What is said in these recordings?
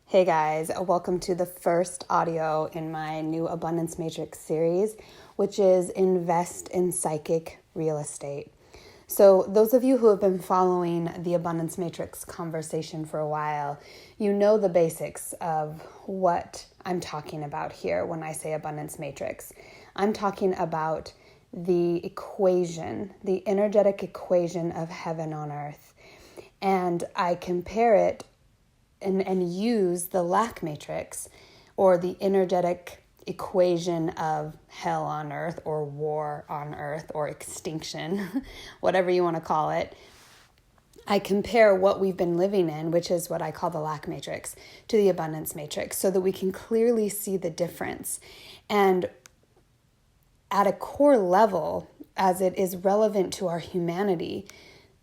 Hey guys, welcome to the first audio in my new Abundance Matrix series, which is Invest in Psychic Real Estate. So those of you who have been following the Abundance Matrix conversation for a while, you know the basics of what I'm talking about here when I say Abundance Matrix. I'm talking about the equation, the energetic equation of heaven on earth. And I compare it and use the lack matrix or the energetic equation of hell on earth or war on earth or extinction, whatever you want to call it. I compare what we've been living in, which is what I call the lack matrix, to the abundance matrix so that we can clearly see the difference. And at a core level, as it is relevant to our humanity,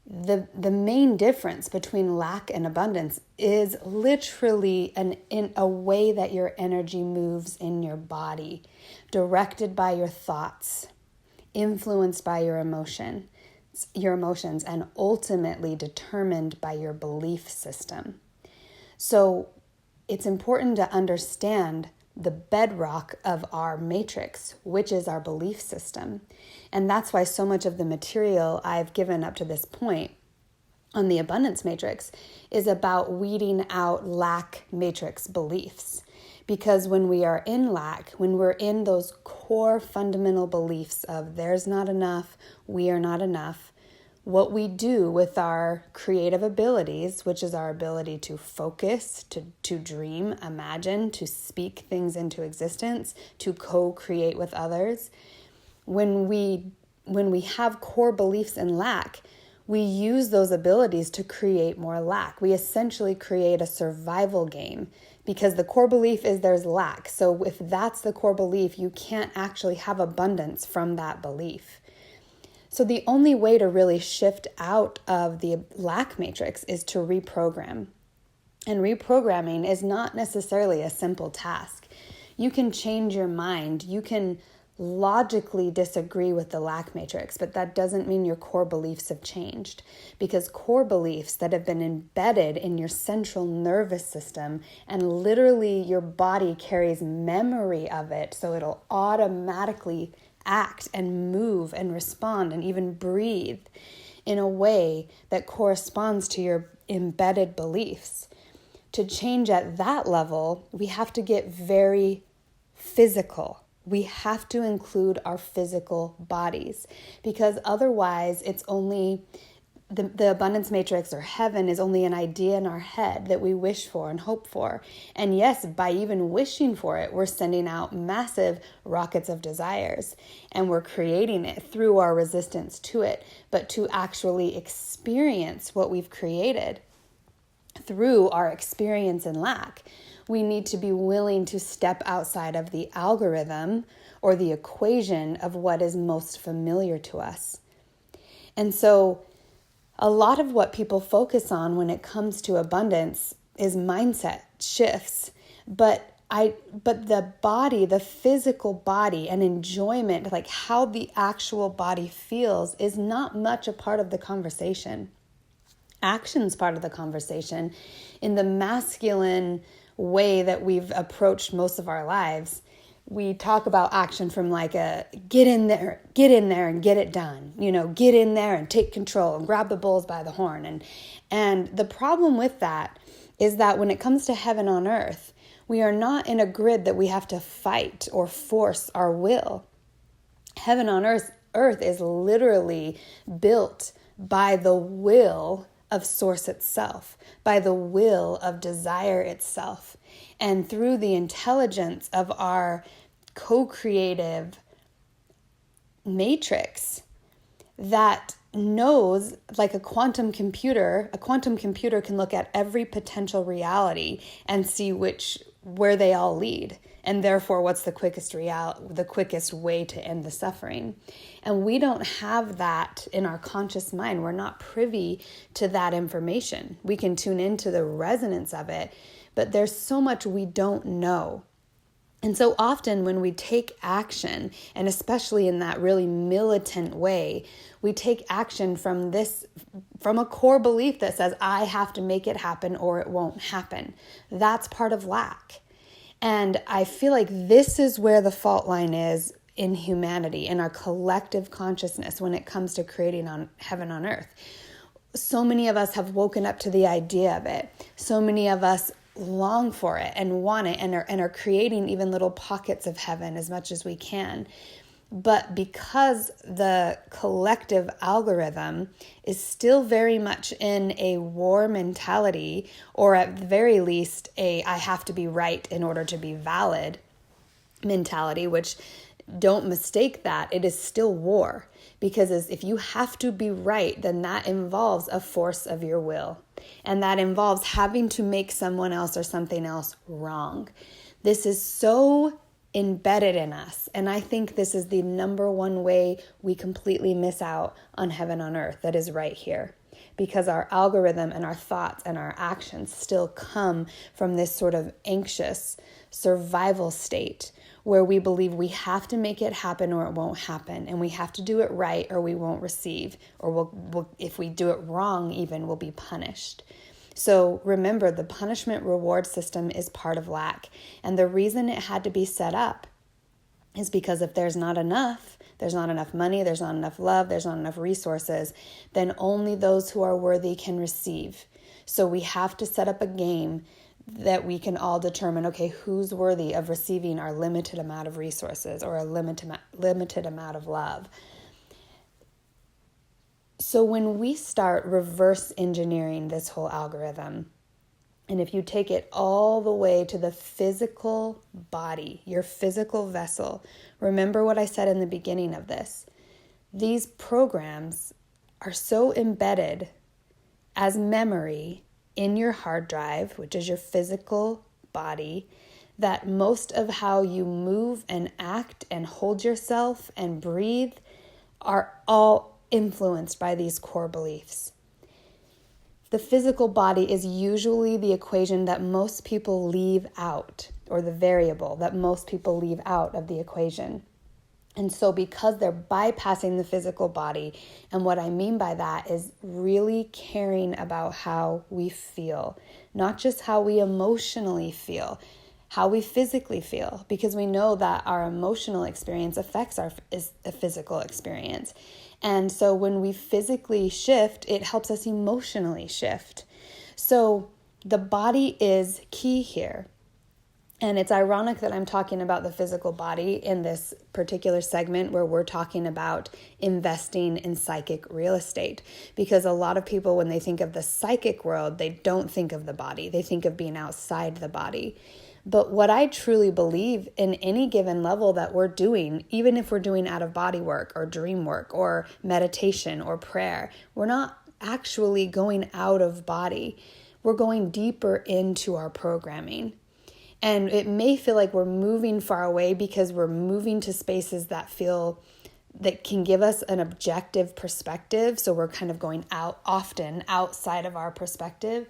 the main difference between lack and abundance is literally in a way that your energy moves in your body, directed by your thoughts, influenced by your emotions, and ultimately determined by your belief system. So it's important to understand the bedrock of our matrix, which is our belief system. And that's why so much of the material I've given up to this point on the abundance matrix is about weeding out lack matrix beliefs. Because when we are in lack, when we're in those core fundamental beliefs of there's not enough, we are not enough, what we do with our creative abilities, which is our ability to focus, to dream, imagine, to speak things into existence, to co-create with others, when we have core beliefs in lack, we use those abilities to create more lack. We essentially create a survival game because the core belief is there's lack. So if that's the core belief, you can't actually have abundance from that belief. So the only way to really shift out of the lack matrix is to reprogram. And reprogramming is not necessarily a simple task. You can change your mind. You can logically disagree with the lack matrix, but that doesn't mean your core beliefs have changed, because core beliefs that have been embedded in your central nervous system, and literally your body carries memory of it, so it'll automatically act and move and respond and even breathe in a way that corresponds to your embedded beliefs. To change at that level, we have to get very physical. We have to include our physical bodies, because otherwise it's only the abundance matrix or heaven is only an idea in our head that we wish for and hope for. And yes, by even wishing for it, we're sending out massive rockets of desires and we're creating it through our resistance to it. But to actually experience what we've created through our experience in lack, we need to be willing to step outside of the algorithm or the equation of what is most familiar to us. And so a lot of what people focus on when it comes to abundance is mindset shifts, but the body, the physical body and enjoyment, like how the actual body feels, is not much a part of the conversation. Action's part of the conversation. In the masculine way that we've approached most of our lives, we talk about action from like a get in there and get it done. Get in there and take control and grab the bulls by the horn. And the problem with that is that when it comes to heaven on earth, we are not in a grid that we have to fight or force our will. Heaven on earth is literally built by the will of source itself, by the will of desire itself, and through the intelligence of our co-creative matrix that knows, like a quantum computer can look at every potential reality and see where they all lead, and therefore what's the quickest way to end the suffering. And we don't have that in our conscious mind. We're not privy to that information. We can tune into the resonance of it, but there's so much we don't know. And so often when we take action, and especially in that really militant way, we take action from a core belief that says, I have to make it happen or it won't happen. That's part of lack. And I feel like this is where the fault line is in humanity, in our collective consciousness when it comes to creating on heaven on earth. So many of us have woken up to the idea of it. So many of us long for it and want it and are creating even little pockets of heaven as much as we can. But because the collective algorithm is still very much in a war mentality, or at the very least I have to be right in order to be valid mentality, which don't mistake that, it is still war. Because if you have to be right, then that involves a force of your will. And that involves having to make someone else or something else wrong. This is so embedded in us. And I think this is the number one way we completely miss out on heaven on earth that is right here. Because our algorithm and our thoughts and our actions still come from this sort of anxious survival state where we believe we have to make it happen or it won't happen, and we have to do it right or we won't receive, or we'll if we do it wrong even, we'll be punished. So remember, the punishment reward system is part of lack, and the reason it had to be set up is because if there's not enough money, there's not enough love, there's not enough resources, then only those who are worthy can receive. So we have to set up a game that we can all determine, okay, who's worthy of receiving our limited amount of resources or a limited amount of love. So when we start reverse engineering this whole algorithm, and if you take it all the way to the physical body, your physical vessel, remember what I said in the beginning of this. These programs are so embedded as memory in your hard drive, which is your physical body, that most of how you move and act and hold yourself and breathe are all influenced by these core beliefs. The physical body is usually the equation that most people leave out, or the variable that most people leave out of the equation. And so because they're bypassing the physical body, and what I mean by that is really caring about how we feel, not just how we emotionally feel, how we physically feel, because we know that our emotional experience affects our physical experience. And so when we physically shift, it helps us emotionally shift. So the body is key here. And it's ironic that I'm talking about the physical body in this particular segment where we're talking about investing in psychic real estate. Because a lot of people, when they think of the psychic world, they don't think of the body. They think of being outside the body. But what I truly believe in any given level that we're doing, even if we're doing out-of-body work or dream work or meditation or prayer, we're not actually going out of body. We're going deeper into our programming. And it may feel like we're moving far away because we're moving to spaces that can give us an objective perspective. So we're kind of going often outside of our perspective.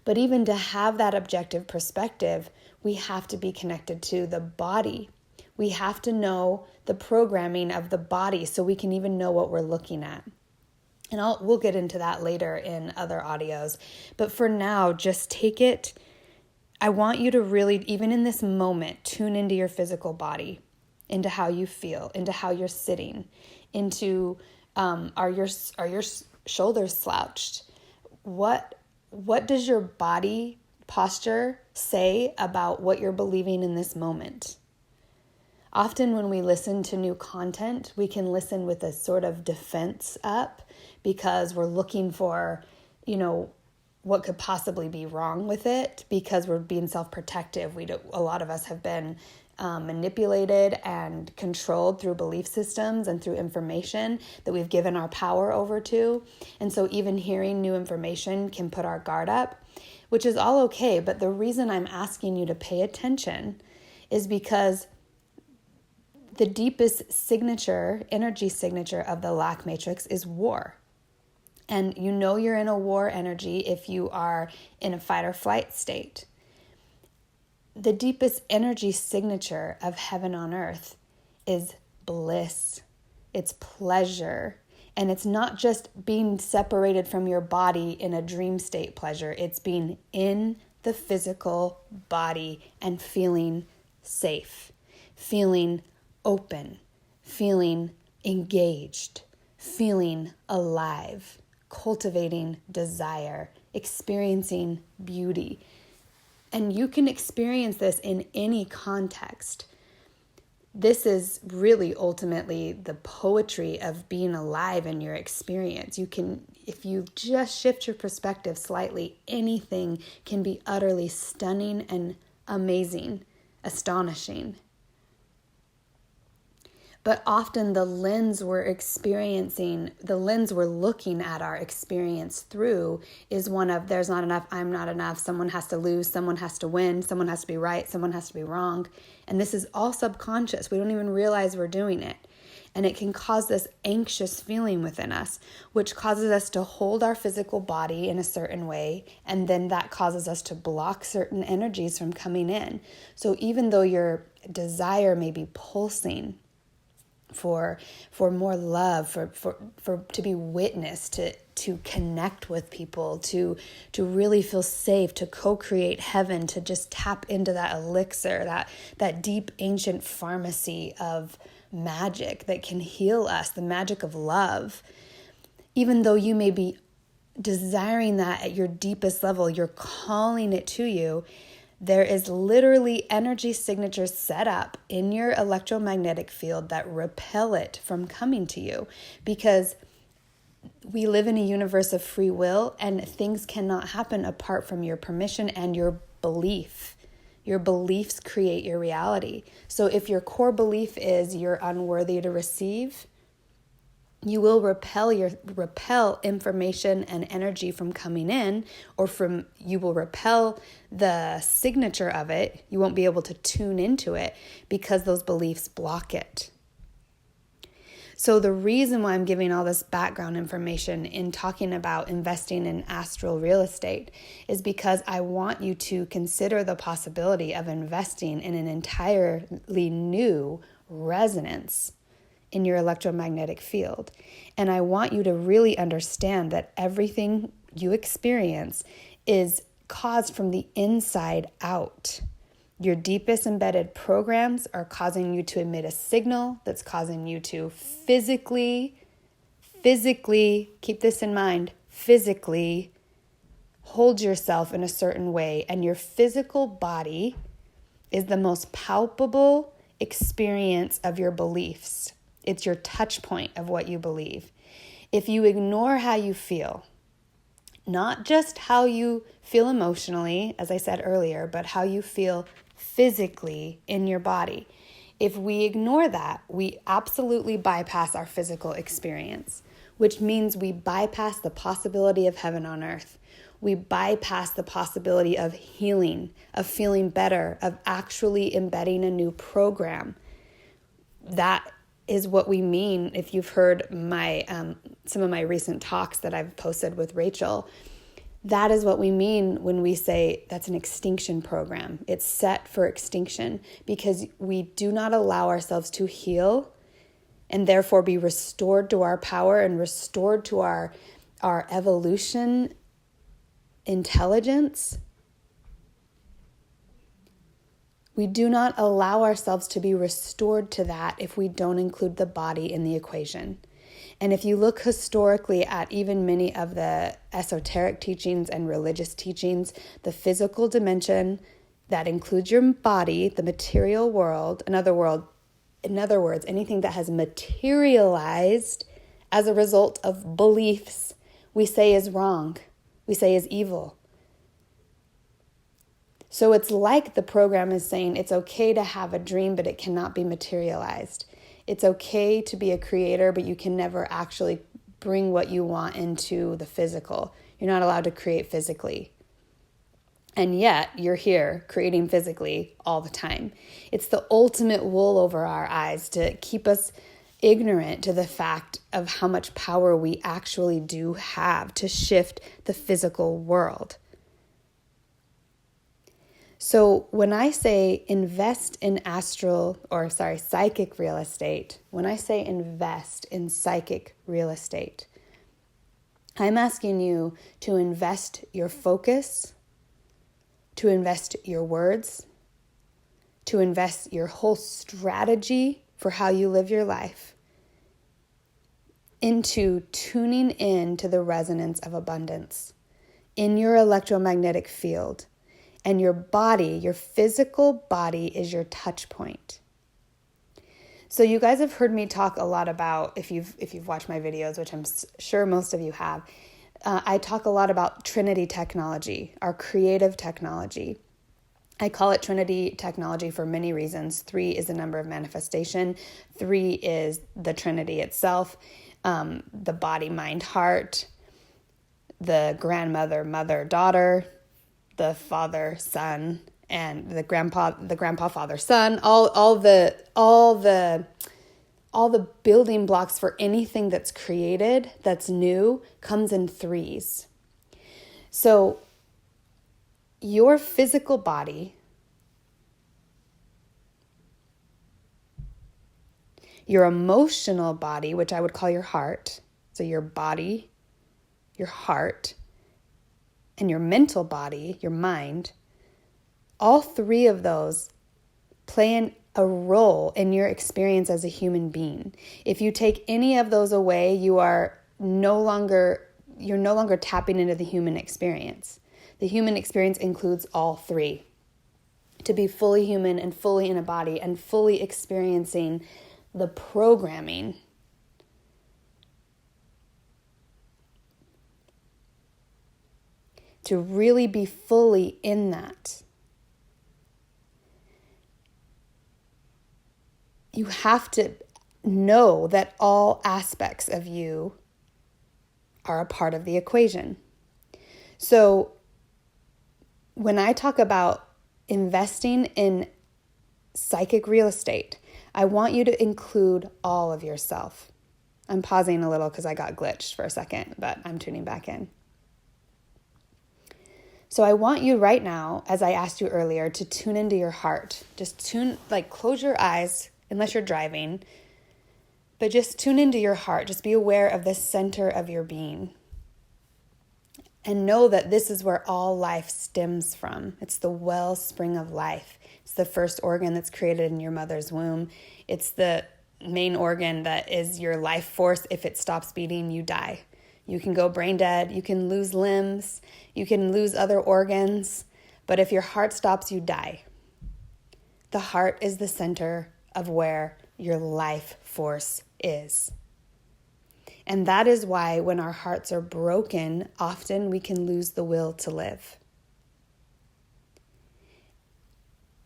But even to have that objective perspective, we have to be connected to the body. We have to know the programming of the body so we can even know what we're looking at. And we'll get into that later in other audios. But for now, just take it. I want you to really, even in this moment, tune into your physical body, into how you feel, into how you're sitting, into are your shoulders slouched? What does your body posture say about what you're believing in this moment? Often when we listen to new content, we can listen with a sort of defense up because we're looking for, what could possibly be wrong with it, because we're being self-protective. A lot of us have been manipulated and controlled through belief systems and through information that we've given our power over to. And so even hearing new information can put our guard up, which is all okay. But the reason I'm asking you to pay attention is because the deepest energy signature of the lack matrix is war. And you're in a war energy if you are in a fight or flight state. the deepest energy signature of heaven on earth is bliss. It's pleasure. And it's not just being separated from your body in a dream state pleasure. It's being in the physical body and feeling safe, feeling open, feeling engaged, feeling alive, cultivating desire, experiencing beauty. And you can experience this in any context. This is really ultimately the poetry of being alive in your experience. You can, if you just shift your perspective slightly, anything can be utterly stunning and amazing, astonishing. But often the lens we're looking at our experience through is one of there's not enough, I'm not enough, someone has to lose, someone has to win, someone has to be right, someone has to be wrong. And this is all subconscious. We don't even realize we're doing it. And it can cause this anxious feeling within us, which causes us to hold our physical body in a certain way. And then that causes us to block certain energies from coming in. So even though your desire may be pulsing for more love, for to be witnessed, to connect with people, to really feel safe, to co-create heaven, to just tap into that elixir, that deep ancient pharmacy of magic that can heal us, the magic of love. Even though you may be desiring that at your deepest level, you're calling it to you. There is literally energy signatures set up in your electromagnetic field that repel it from coming to you, because we live in a universe of free will and things cannot happen apart from your permission and your belief. Your beliefs create your reality. So if your core belief is you're unworthy to receive, you will repel information and energy from coming in, or you will repel the signature of it. You won't be able to tune into it because those beliefs block it. So the reason why I'm giving all this background information in talking about investing in astral real estate is because I want you to consider the possibility of investing in an entirely new resonance in your electromagnetic field. And I want you to really understand that everything you experience is caused from the inside out. Your deepest embedded programs are causing you to emit a signal that's causing you to physically, keep this in mind, physically hold yourself in a certain way. And your physical body is the most palpable experience of your beliefs. It's your touch point of what you believe. If you ignore how you feel, not just how you feel emotionally, as I said earlier, but how you feel physically in your body. If we ignore that, we absolutely bypass our physical experience, which means we bypass the possibility of heaven on earth. We bypass the possibility of healing, of feeling better, of actually embedding a new program. That is what we mean. If you've heard my some of my recent talks that I've posted with Rachel, that is what we mean when we say that's an extinction program. It's set for extinction because we do not allow ourselves to heal and therefore be restored to our power and restored to our evolution intelligence. We do not allow ourselves to be restored to that if we don't include the body in the equation. And if you look historically at even many of the esoteric teachings and religious teachings, the physical dimension that includes your body, the material world, in other words, anything that has materialized as a result of beliefs, we say is wrong, we say is evil. So it's like the program is saying it's okay to have a dream, but it cannot be materialized. It's okay to be a creator, but you can never actually bring what you want into the physical. You're not allowed to create physically. And yet you're here creating physically all the time. It's the ultimate wool over our eyes to keep us ignorant to the fact of how much power we actually do have to shift the physical world. So when I say invest in psychic real estate, when I say invest in psychic real estate, I'm asking you to invest your focus, to invest your words, to invest your whole strategy for how you live your life into tuning in to the resonance of abundance in your electromagnetic field. And your body, your physical body, is your touch point. So you guys have heard me talk a lot about, if you've watched my videos, which I'm sure most of you have, I talk a lot about Trinity technology, our creative technology. I call it Trinity technology for many reasons. 3 is the number of manifestation. 3 is the Trinity itself, the body, mind, heart, the grandmother, mother, daughter, the father, son, and the grandpa, father, son, all the building blocks for anything that's created, that's new, comes in 3s. So your physical body, your emotional body, which I would call your heart, so your body, your heart, and your mental body, your mind, all 3 of those play a role in your experience as a human being. If you take any of those away, you're no longer tapping into the human experience. The human experience includes all 3. To be fully human and fully in a body and fully experiencing the programming, to really be fully in that, you have to know that all aspects of you are a part of the equation. So when I talk about investing in psychic real estate, I want you to include all of yourself. I'm pausing a little because I got glitched for a second, but I'm tuning back in. So I want you right now, as I asked you earlier, to tune into your heart. Just close your eyes, unless you're driving, but just tune into your heart. Just be aware of the center of your being. And know that this is where all life stems from. It's the wellspring of life. It's the first organ that's created in your mother's womb. It's the main organ that is your life force. If it stops beating, you die. You can go brain dead, you can lose limbs, you can lose other organs, but if your heart stops, you die. The heart is the center of where your life force is. And that is why when our hearts are broken, often we can lose the will to live.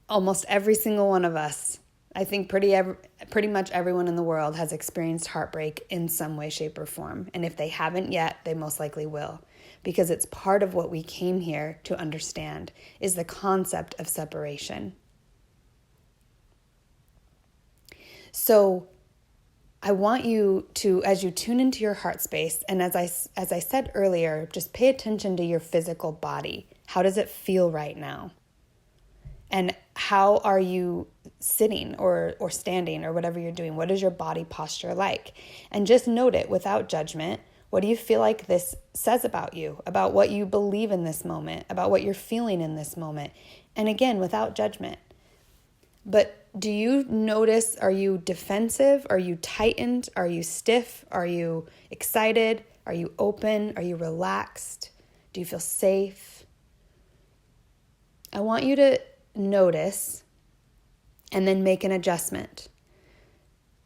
Almost every single one of us, I think pretty much everyone in the world has experienced heartbreak in some way, shape, or form. And if they haven't yet, they most likely will. Because it's part of what we came here to understand, is the concept of separation. So I want you to, as you tune into your heart space, and as I said earlier, just pay attention to your physical body. How does it feel right now? And how are you sitting or standing or whatever you're doing? What is your body posture like? And just note it without judgment. What do you feel like this says about you, about what you believe in this moment, about what you're feeling in this moment? And again, without judgment. But do you notice, are you defensive? Are you tightened? Are you stiff? Are you excited? Are you open? Are you relaxed? Do you feel safe? I want you to notice and then make an adjustment.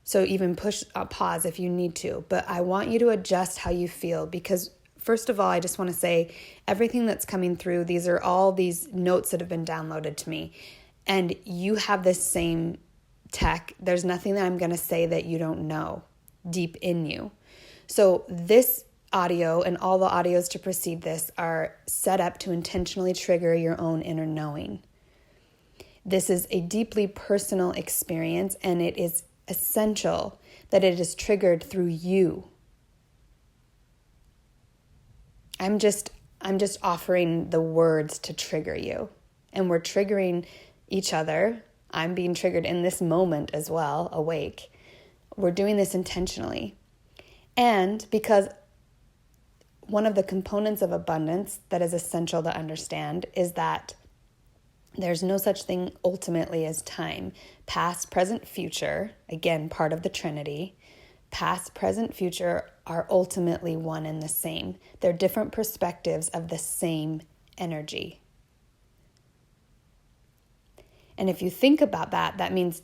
So even push pause if you need to. But I want you to adjust how you feel, because first of all, I just want to say everything that's coming through, these are all these notes that have been downloaded to me. And you have this same tech. There's nothing that I'm going to say that you don't know deep in you. So this audio and all the audios to precede this are set up to intentionally trigger your own inner knowing. This is a deeply personal experience, and it is essential that it is triggered through you. I'm just offering the words to trigger you. and we're triggering each other. I'm being triggered in this moment as well, awake. We're doing this intentionally. And because one of the components of abundance that is essential to understand is that there's no such thing ultimately as time. Past, present, future, again, part of the Trinity. Past, present, future are ultimately one and the same. They're different perspectives of the same energy. And if you think about that, that means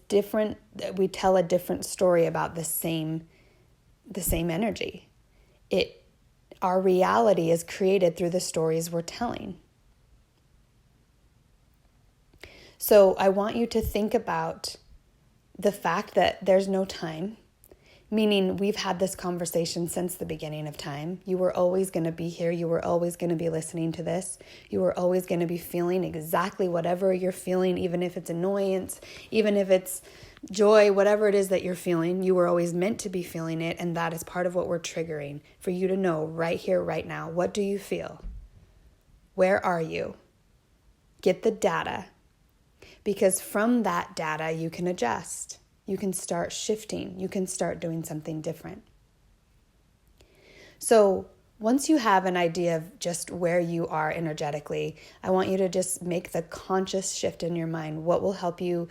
we tell a different story about the same energy. Our reality is created through the stories we're telling. So I want you to think about the fact that there's no time, meaning we've had this conversation since the beginning of time. You were always going to be here. You were always going to be listening to this. You were always going to be feeling exactly whatever you're feeling, even if it's annoyance, even if it's joy, whatever it is that you're feeling. You were always meant to be feeling it, and that is part of what we're triggering for you to know right here, right now. What do you feel? Where are you? Get the data. Because from that data, you can adjust. You can start shifting. You can start doing something different. So once you have an idea of just where you are energetically, I want you to just make the conscious shift in your mind. What will help you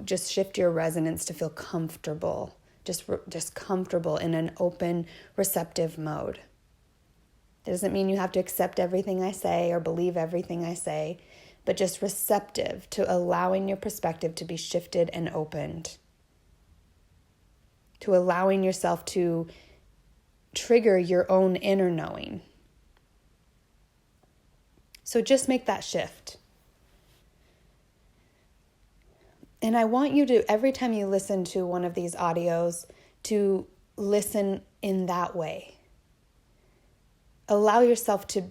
just shift your resonance to feel comfortable, just comfortable in an open, receptive mode. It doesn't mean you have to accept everything I say or believe everything I say, but just receptive to allowing your perspective to be shifted and opened, to allowing yourself to trigger your own inner knowing. So just make that shift. And I want you to, every time you listen to one of these audios, to listen in that way. Allow yourself to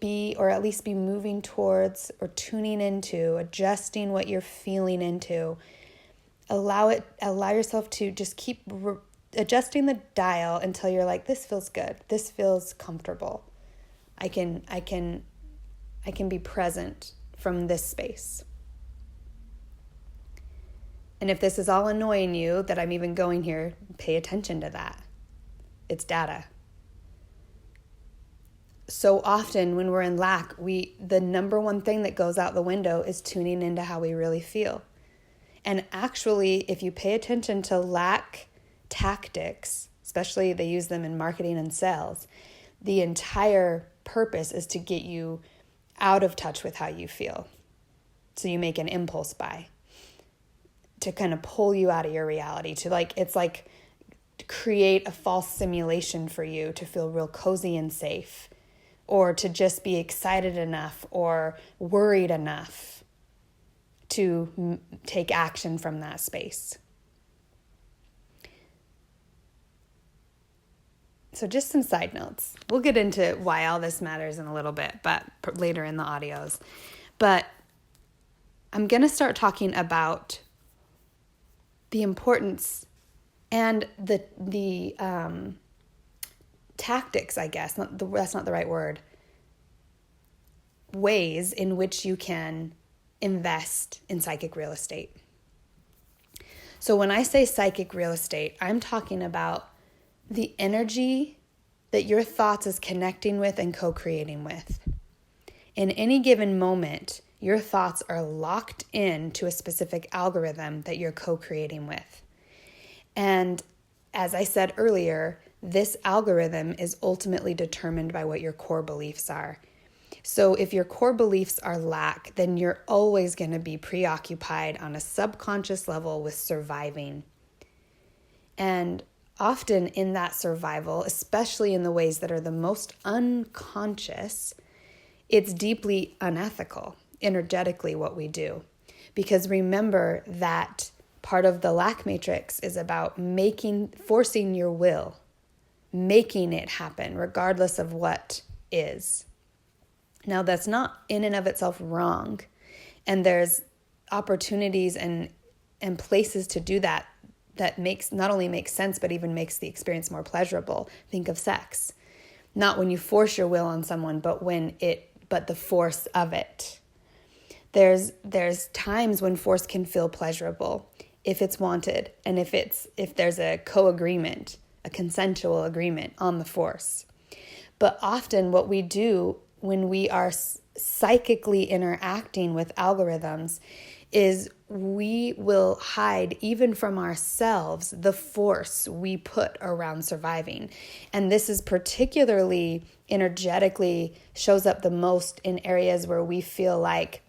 be, or at least be moving towards or tuning into, adjusting what you're feeling into. Allow yourself to just keep adjusting the dial until you're like, this feels good. This feels comfortable. I can be present from this space. And if this is all annoying you that I'm even going here, pay attention to that. It's data. So often when we're in lack, the number one thing that goes out the window is tuning into how we really feel. And actually, if you pay attention to lack tactics, especially they use them in marketing and sales, the entire purpose is to get you out of touch with how you feel. So you make an impulse buy to kind of pull you out of your reality, to create a false simulation for you to feel real cozy and safe, or to just be excited enough or worried enough to take action from that space. So just some side notes. We'll get into why all this matters in a little bit, but later in the audios. But I'm going to start talking about the importance and the tactics, I guess. That's not the right word. Ways in which you can invest in psychic real estate. So when I say psychic real estate, I'm talking about the energy that your thoughts is connecting with and co-creating with. In any given moment, your thoughts are locked in to a specific algorithm that you're co-creating with. And as I said earlier, this algorithm is ultimately determined by what your core beliefs are. So if your core beliefs are lack, then you're always going to be preoccupied on a subconscious level with surviving. And often in that survival, especially in the ways that are the most unconscious, it's deeply unethical, energetically, what we do. Because remember that part of the lack matrix is about forcing your will, making it happen, regardless of what is. Now, that's not in and of itself wrong. And there's opportunities and places to do that not only makes sense, but even makes the experience more pleasurable. Think of sex. Not when you force your will on someone, but when it but the force of it. There's times when force can feel pleasurable if it's wanted, and if there's a co-agreement, a consensual agreement on the force. But often what we do when we are psychically interacting with algorithms is we will hide, even from ourselves, the force we put around surviving. And this is particularly energetically shows up the most in areas where we feel like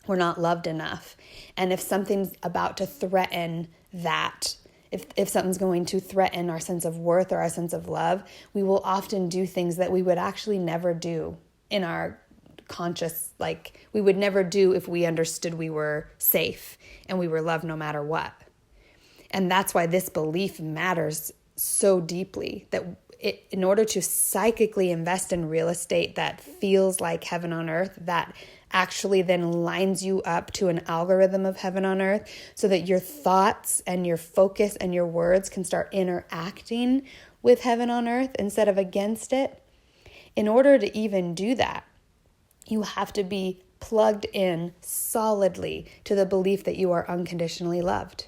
we're not loved enough. And if something's about to threaten that, if something's going to threaten our sense of worth or our sense of love, we will often do things that we would actually never do in our conscious, like we would never do if we understood we were safe and we were loved no matter what. And that's why this belief matters so deeply, that in order to psychically invest in real estate that feels like heaven on earth, that actually then lines you up to an algorithm of heaven on earth, so that your thoughts and your focus and your words can start interacting with heaven on earth instead of against it. In order to even do that, you have to be plugged in solidly to the belief that you are unconditionally loved,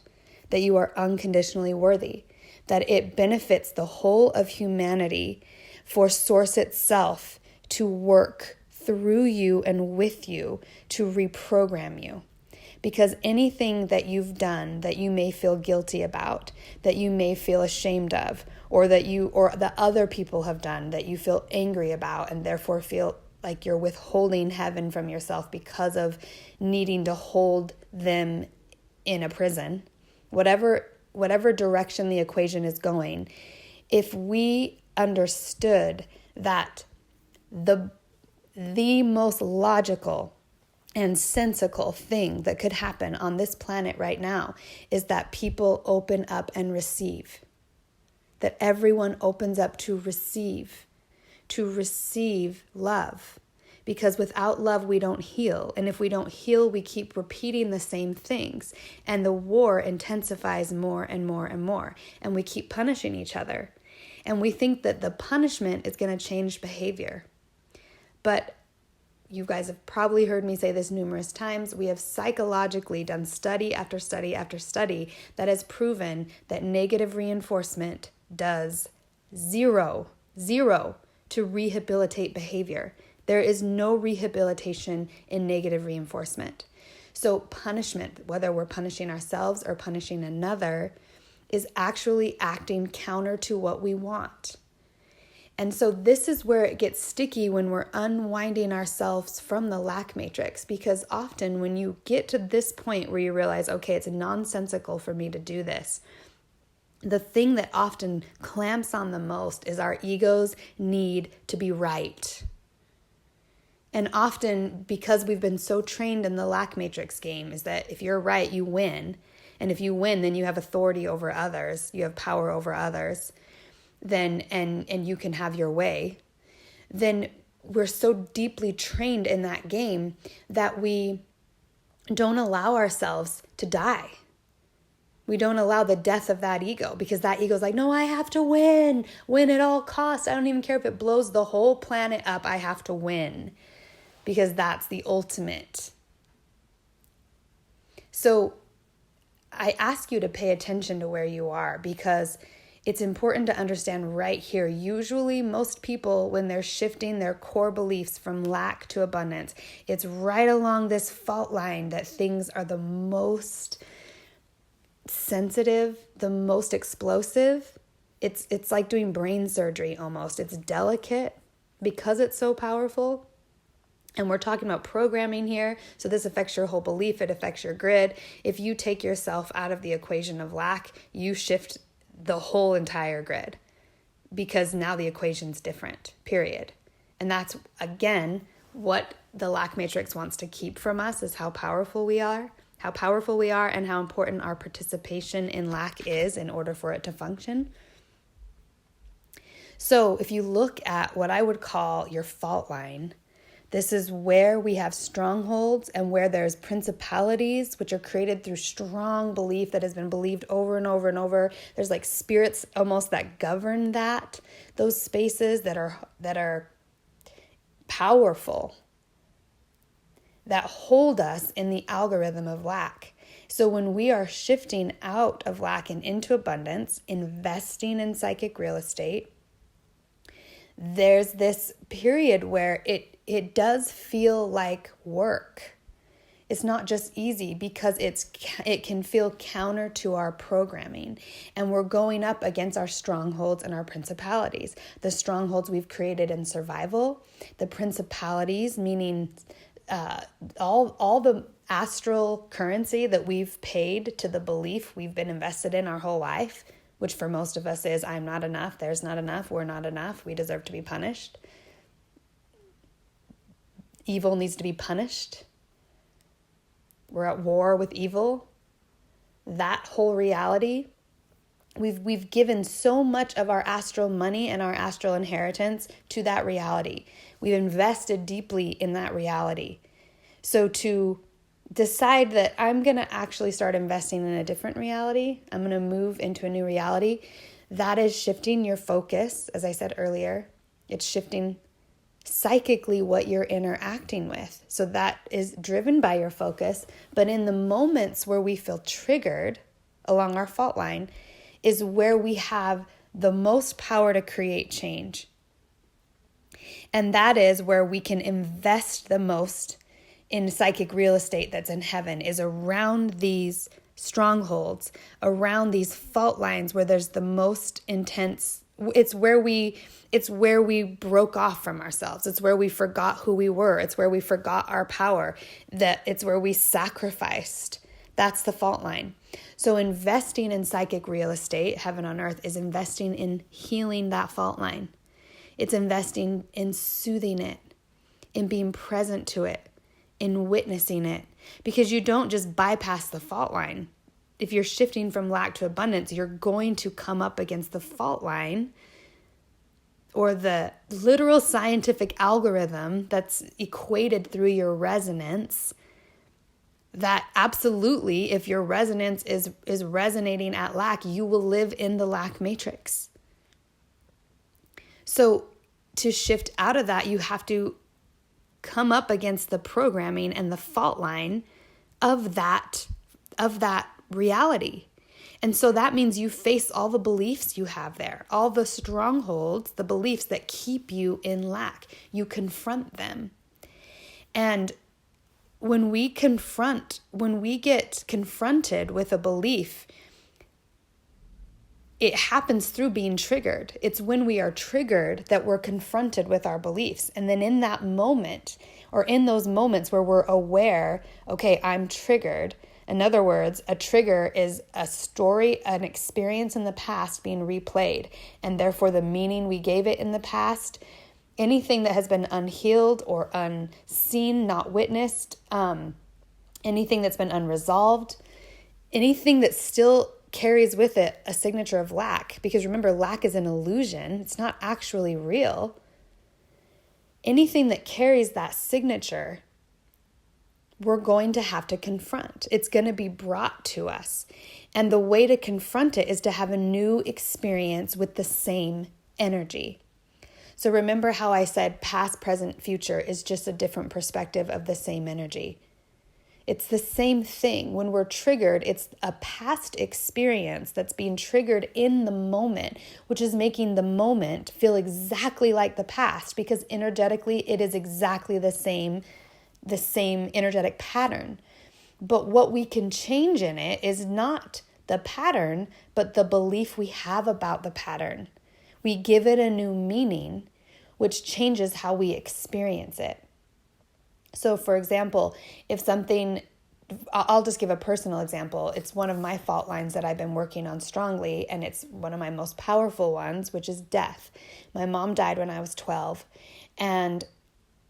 that you are unconditionally worthy, that it benefits the whole of humanity for Source itself to work through you and with you to reprogram you. Because anything that you've done that you may feel guilty about, that you may feel ashamed of, or that other people have done that you feel angry about and therefore feel like you're withholding heaven from yourself because of needing to hold them in a prison, whatever direction the equation is going, if we understood that the most logical and sensical thing that could happen on this planet right now is that people open up and receive, that everyone opens up to receive love. Because without love, we don't heal. And if we don't heal, we keep repeating the same things. And the war intensifies more and more and more. And we keep punishing each other. And we think that the punishment is going to change behavior. But you guys have probably heard me say this numerous times. We have psychologically done study after study after study that has proven that negative reinforcement does zero to rehabilitate behavior. There is no rehabilitation in negative reinforcement. So punishment, whether we're punishing ourselves or punishing another, is actually acting counter to what we want. And so this is where it gets sticky when we're unwinding ourselves from the lack matrix, because often when you get to this point where you realize, okay, it's nonsensical for me to do this, the thing that often clamps on the most is our ego's need to be right. And often, because we've been so trained in the lack matrix game, is that if you're right, you win. And if you win, then you have authority over others. You have power over others. And you can have your way. Then we're so deeply trained in that game that we don't allow ourselves to die. We don't allow the death of that ego, because that ego is like, no, I have to win at all costs. I don't even care if it blows the whole planet up. I have to win. Because that's the ultimate. So I ask you to pay attention to where you are, because it's important to understand right here. Usually most people, when they're shifting their core beliefs from lack to abundance, it's right along this fault line that things are the most sensitive, the most explosive. It's like doing brain surgery almost. It's delicate because it's so powerful. And we're talking about programming here. So this affects your whole belief. It affects your grid. If you take yourself out of the equation of lack, you shift the whole entire grid, because now the equation's different, period. And that's, again, what the lack matrix wants to keep from us, is how powerful we are and how important our participation in lack is in order for it to function. So if you look at what I would call your fault line, this is where we have strongholds and where there's principalities, which are created through strong belief that has been believed over and over and over. There's like spirits almost that govern those spaces that are powerful. that hold us in the algorithm of lack. So when we are shifting out of lack and into abundance, investing in psychic real estate, there's this period where it does feel like work. It's not just easy because it can feel counter to our programming, and we're going up against our strongholds and our principalities. The strongholds we've created in survival, the principalities meaning all the astral currency that we've paid to the belief we've been invested in our whole life, which for most of us is I'm not enough, there's not enough, we're not enough, we deserve to be punished. Evil needs to be punished. We're at war with evil. That whole reality, we've given so much of our astral money and our astral inheritance to that reality. We've invested deeply in that reality. So to decide that I'm going to actually start investing in a different reality, I'm going to move into a new reality, that is shifting your focus. As I said earlier, it's shifting psychically what you're interacting with. So that is driven by your focus. But in the moments where we feel triggered along our fault line is where we have the most power to create change. And that is where we can invest the most in psychic real estate that's in heaven, is around these strongholds, around these fault lines where there's the most intense. It's where we broke off from ourselves. It's where we forgot who we were. It's where we forgot our power. It's where we sacrificed. That's the fault line. So investing in psychic real estate, heaven on earth, is investing in healing that fault line. It's investing in soothing it, in being present to it, in witnessing it. Because you don't just bypass the fault line. If you're shifting from lack to abundance, you're going to come up against the fault line or the literal scientific algorithm that's equated through your resonance. That absolutely, if your resonance is resonating at lack, you will live in the lack matrix. So to shift out of that, you have to come up against the programming and the fault line of that reality. And so that means you face all the beliefs you have there, all the strongholds, the beliefs that keep you in lack. You confront them. And when we get confronted with a belief, it happens through being triggered. It's when we are triggered that we're confronted with our beliefs. And then in that moment, or in those moments where we're aware, okay, I'm triggered. In other words, a trigger is a story, an experience in the past being replayed. And therefore the meaning we gave it in the past, anything that has been unhealed or unseen, not witnessed, anything that's been unresolved, anything that still carries with it a signature of lack. Because remember, lack is an illusion. It's not actually real. Anything that carries that signature, we're going to have to confront. It's going to be brought to us. And the way to confront it is to have a new experience with the same energy. So remember how I said past, present, future is just a different perspective of the same energy. It's the same thing. When we're triggered, it's a past experience that's being triggered in the moment, which is making the moment feel exactly like the past, because energetically it is exactly the same energetic pattern. But what we can change in it is not the pattern, but the belief we have about the pattern. We give it a new meaning, which changes how we experience it. So for example, I'll just give a personal example. It's one of my fault lines that I've been working on strongly, and it's one of my most powerful ones, which is death. My mom died when I was 12, and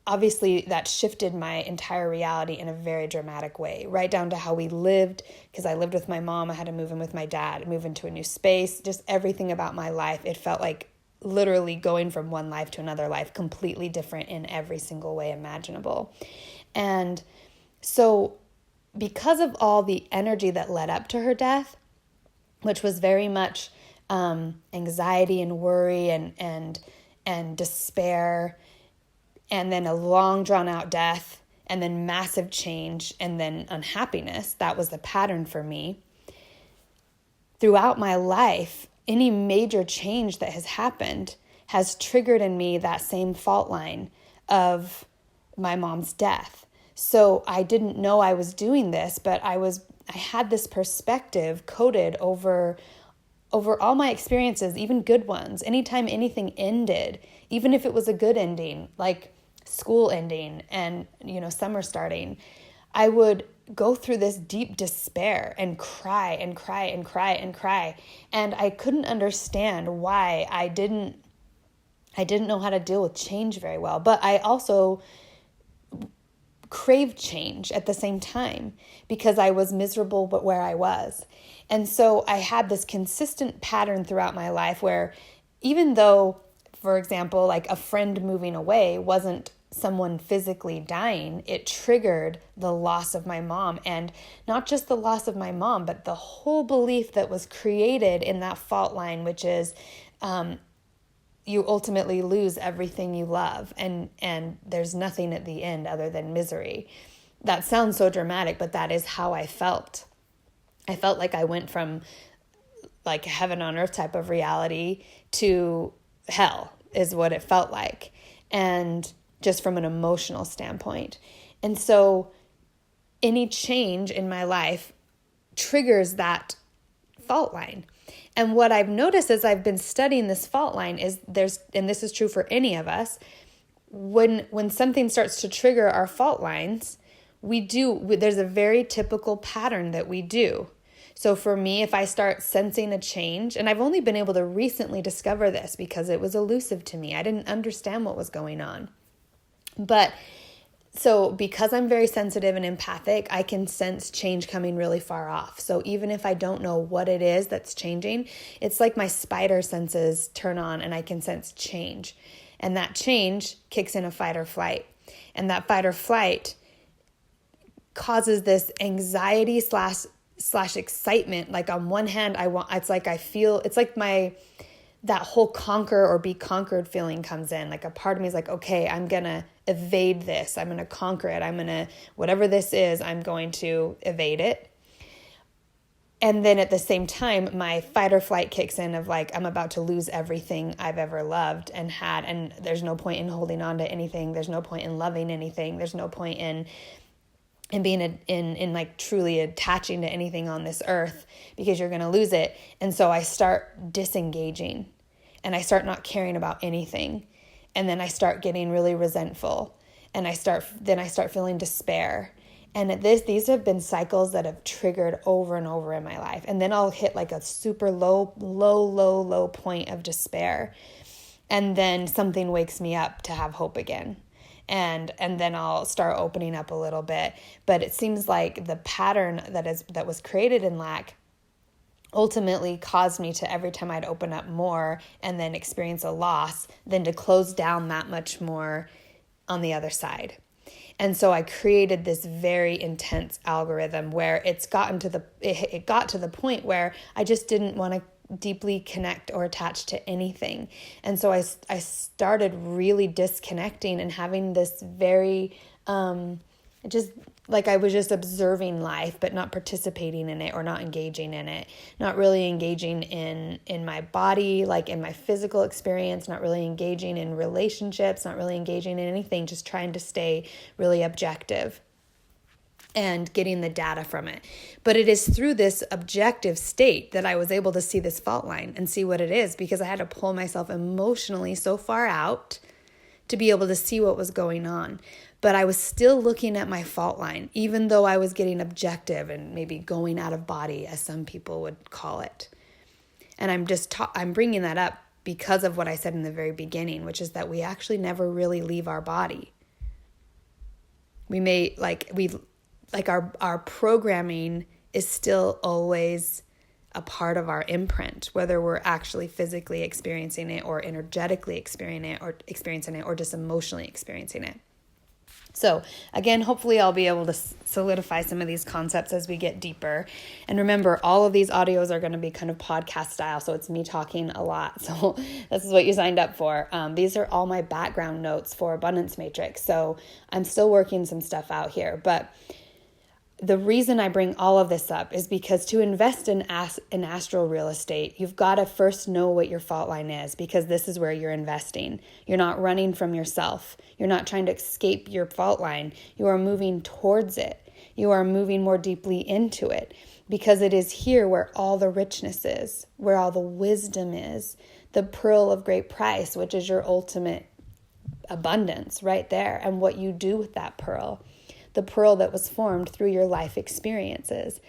obviously that shifted my entire reality in a very dramatic way, right down to how we lived, because I lived with my mom. I had to move in with my dad, move into a new space, just everything about my life. It felt like literally going from one life to another life, completely different in every single way imaginable. And so because of all the energy that led up to her death, which was very much anxiety and worry and despair, and then a long drawn out death, and then massive change, and then unhappiness. That was the pattern for me. Throughout my life, any major change that has happened has triggered in me that same fault line of my mom's death. So I didn't know I was doing this, but I had this perspective coded over all my experiences, even good ones. Anytime anything ended, even if it was a good ending, like school ending and, summer starting, I would go through this deep despair and cry and cry and cry and cry. And I couldn't understand why I didn't know how to deal with change very well. But I also craved change at the same time because I was miserable but where I was. And so I had this consistent pattern throughout my life where even though, for example, like a friend moving away wasn't someone physically dying, it triggered the loss of my mom. And not just the loss of my mom, but the whole belief that was created in that fault line, which is you ultimately lose everything you love, and there's nothing at the end other than misery. That sounds so dramatic, but that is how I felt. I felt like I went from like heaven on earth type of reality to hell is what it felt like. And just from an emotional standpoint. And so any change in my life triggers that fault line. And what I've noticed as I've been studying this fault line is and this is true for any of us, when something starts to trigger our fault lines, there's a very typical pattern that we do. So for me, if I start sensing a change, and I've only been able to recently discover this because it was elusive to me. I didn't understand what was going on. But so because I'm very sensitive and empathic, I can sense change coming really far off. So even if I don't know what it is that's changing, it's like my spider senses turn on and I can sense change. And that change kicks in a fight or flight. And that fight or flight causes this anxiety slash excitement. Like on one hand, that whole conquer or be conquered feeling comes in. Like a part of me is like, okay, I'm going to evade this. I'm going to conquer it. Whatever this is, I'm going to evade it. And then at the same time, my fight or flight kicks in of like, I'm about to lose everything I've ever loved and had. And there's no point in holding on to anything. There's no point in loving anything. There's no point in being in like truly attaching to anything on this earth because you're going to lose it. And so I start disengaging and I start not caring about anything. And then I start getting really resentful and I start feeling despair. And these have been cycles that have triggered over and over in my life. And then I'll hit like a super low point of despair. And then something wakes me up to have hope again. And then I'll start opening up a little bit. But it seems like the pattern that was created in lack ultimately caused me to, every time I'd open up more and then experience a loss, then to close down that much more on the other side. And so I created this very intense algorithm where it got to the point where I just didn't want to deeply connect or attach to anything. And so I started really disconnecting and having this very, just like I was just observing life, but not participating in it or not engaging in it, not really engaging in my body, like in my physical experience, not really engaging in relationships, not really engaging in anything, just trying to stay really objective and getting the data from it. But it is through this objective state that I was able to see this fault line and see what it is, because I had to pull myself emotionally so far out to be able to see what was going on. But I was still looking at my fault line, even though I was getting objective and maybe going out of body, as some people would call it. And I'm bringing that up because of what I said in the very beginning, which is that we actually never really leave our body. Our programming is still always a part of our imprint, whether we're actually physically experiencing it or energetically experiencing it or just emotionally experiencing it. So again, hopefully I'll be able to solidify some of these concepts as we get deeper. And remember, all of these audios are going to be kind of podcast style, so it's me talking a lot. So this is what you signed up for. These are all my background notes for Abundance Matrix. So I'm still working some stuff out here, but the reason I bring all of this up is because to invest in astral real estate, you've got to first know what your fault line is, because this is where you're investing. You're not running from yourself. You're not trying to escape your fault line. You are moving towards it. You are moving more deeply into it, because it is here where all the richness is, where all the wisdom is, the pearl of great price, which is your ultimate abundance right there, and what you do with that pearl. The pearl that was formed through your life experiences.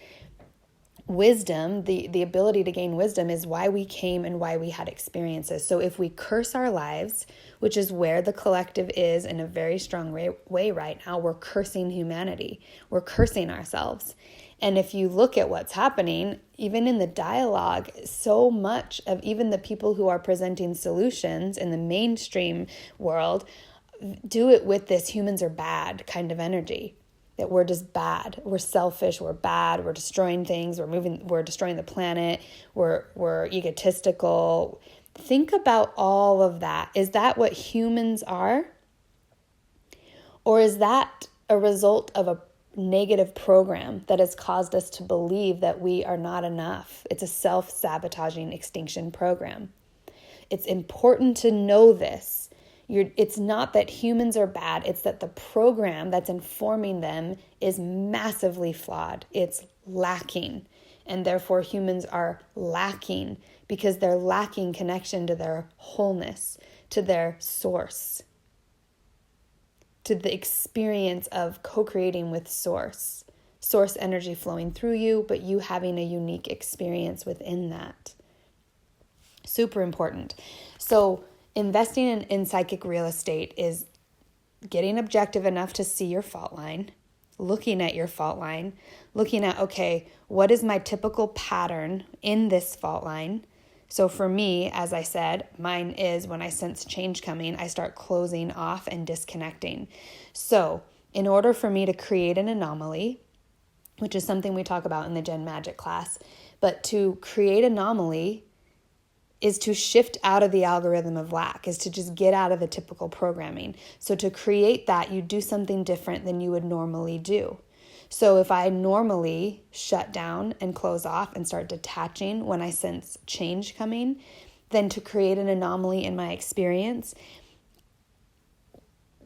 Wisdom, the ability to gain wisdom, is why we came and why we had experiences. So if we curse our lives, which is where the collective is in a very strong way right now, we're cursing humanity. We're cursing ourselves. And if you look at what's happening, even in the dialogue, so much of even the people who are presenting solutions in the mainstream world do it with this humans are bad kind of energy, that we're just bad, we're selfish, we're bad, we're destroying things, we're destroying the planet, we're egotistical. Think about all of that. Is that what humans are? Or is that a result of a negative program that has caused us to believe that we are not enough? It's a self-sabotaging extinction program. It's important to know this. It's not that humans are bad. It's that the program that's informing them is massively flawed. It's lacking. And therefore humans are lacking because they're lacking connection to their wholeness, to their source, to the experience of co-creating with source energy flowing through you, but you having a unique experience within that. Super important. So investing in psychic real estate is getting objective enough to see your fault line, looking at your fault line, looking at, okay, what is my typical pattern in this fault line? So for me, as I said, mine is when I sense change coming, I start closing off and disconnecting. So in order for me to create an anomaly, which is something we talk about in the Gen Magic class, but to create anomaly is to shift out of the algorithm of lack, is to just get out of the typical programming. So to create that, you do something different than you would normally do. So if I normally shut down and close off and start detaching when I sense change coming, then to create an anomaly in my experience,